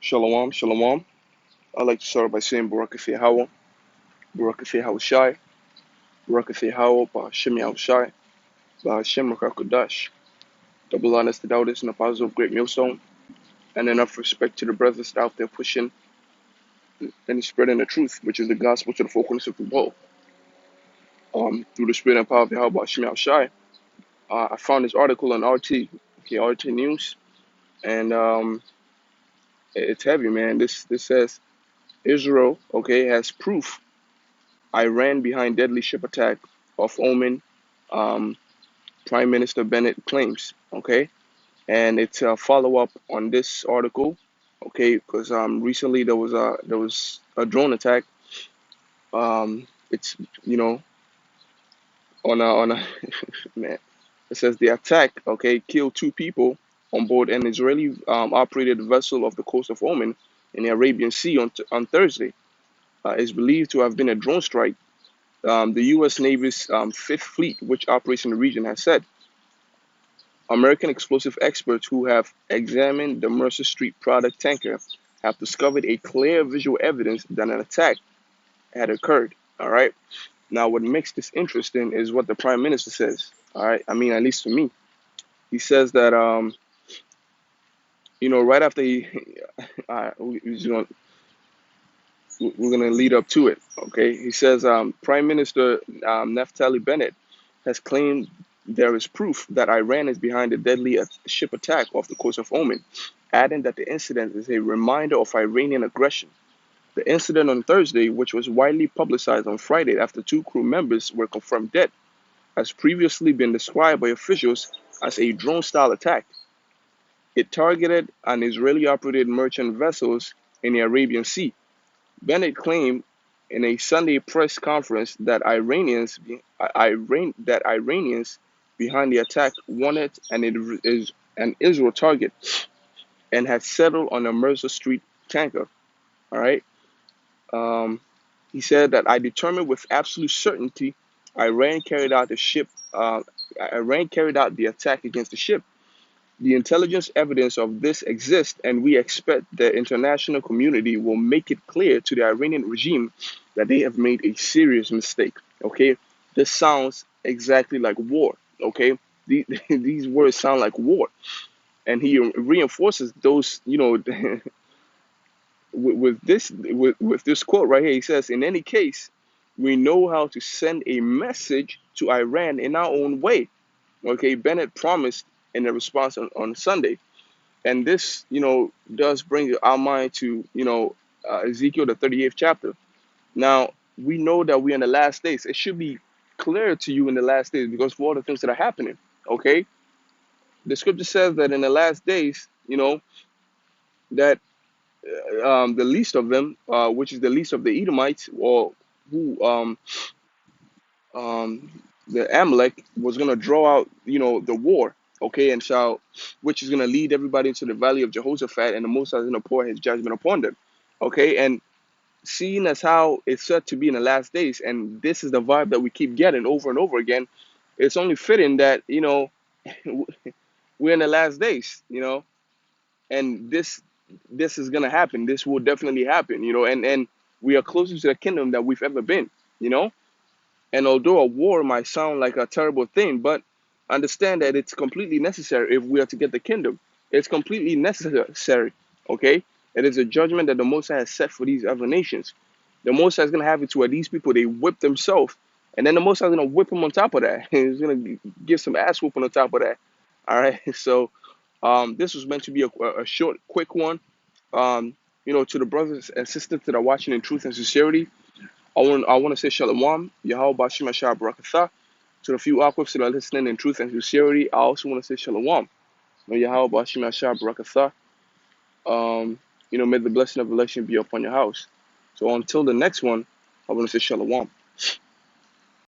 Shalom, shalom. I'd like to start by saying Barakathi Hawa, Barakathi Hawashai, Barakathi Hawa, Bahashim Yahushai, Bahashim Rakakudash. Double honest to doubters in the positive great millstone, and enough respect to the brothers out there pushing and spreading the truth, which is the gospel to the four corners of the world. Through the spirit and power of Yahweh Bahashim Yahushai, I found this article on RT News, and it's heavy, man. This says Israel, has proof Iran behind deadly ship attack off Oman. Um, Prime Minister Bennett claims, and it's a follow up on this article, because recently there was a drone attack. It's on a man. It says the attack, killed two people on board an Israeli operated vessel off the coast of Oman in the Arabian Sea on Thursday. Is believed to have been a drone strike. The U.S. Navy's Fifth Fleet, which operates in the region, has said. American explosive experts who have examined the Mercer Street product tanker have discovered a clear visual evidence that an attack had occurred. All right. Now, what makes this interesting is what the Prime Minister says. All right. I mean, at least to me, he says that right after we're gonna lead up to it. Okay. He says Prime Minister Naftali Bennett has claimed there is proof that Iran is behind the deadly ship attack off the coast of Oman, adding that the incident is a reminder of Iranian aggression. The incident on Thursday, which was widely publicized on Friday after two crew members were confirmed dead, has previously been described by officials as a drone-style attack. It targeted an Israeli-operated merchant vessels in the Arabian Sea. Bennett claimed in a Sunday press conference that Iranians behind the attack wanted an Israel target and had settled on a Mercer Street tanker. All right. Um, he said that I determined with absolute certainty Iran carried out the attack against the ship. The intelligence evidence of this exists, and we expect the international community will make it clear to the Iranian regime that they have made a serious mistake. Okay, this sounds exactly like war. Okay, these words sound like war, and he reinforces those. With this quote right here, he says, "In any case, we know how to send a message to Iran in our own way." Okay, Bennett promised in a response on Sunday. And this, does bring our mind to, Ezekiel, the 38th chapter. Now, we know that we're in the last days. It should be clear to you in the last days because for all the things that are happening, okay? The scripture says that in the last days, that the least of them, which is the least of the Edomites, or who, the Amalek, was going to draw out, the war, okay, which is going to lead everybody into the valley of Jehoshaphat, and the Most High is going to pour his judgment upon them, okay, and seeing as how it's said to be in the last days, and this is the vibe that we keep getting over and over again, it's only fitting that, we're in the last days, and this is going to happen. This will definitely happen, and we are closer to the kingdom that we've ever been, you know. And although a war might sound like a terrible thing, but understand that it's completely necessary if we are to get the kingdom. It's completely necessary, okay? It is a judgment that the Most High has set for these other nations. The Most High is going to have it to where these people, they whip themselves. And then the Most High is going to whip them on top of that. He's going to give some ass whooping on top of that. All right? So this was meant to be a short, quick one. To the brothers and sisters that are watching in truth and sincerity, I want to say shalom, Yahweh Bashim Ashar Barakatah. To the few aquifs that are listening in truth and sincerity, I also want to say shalom. Yahweh Bashim Ashar Barakatah. May the blessing of election be upon your house. So until the next one, I want to say shalom.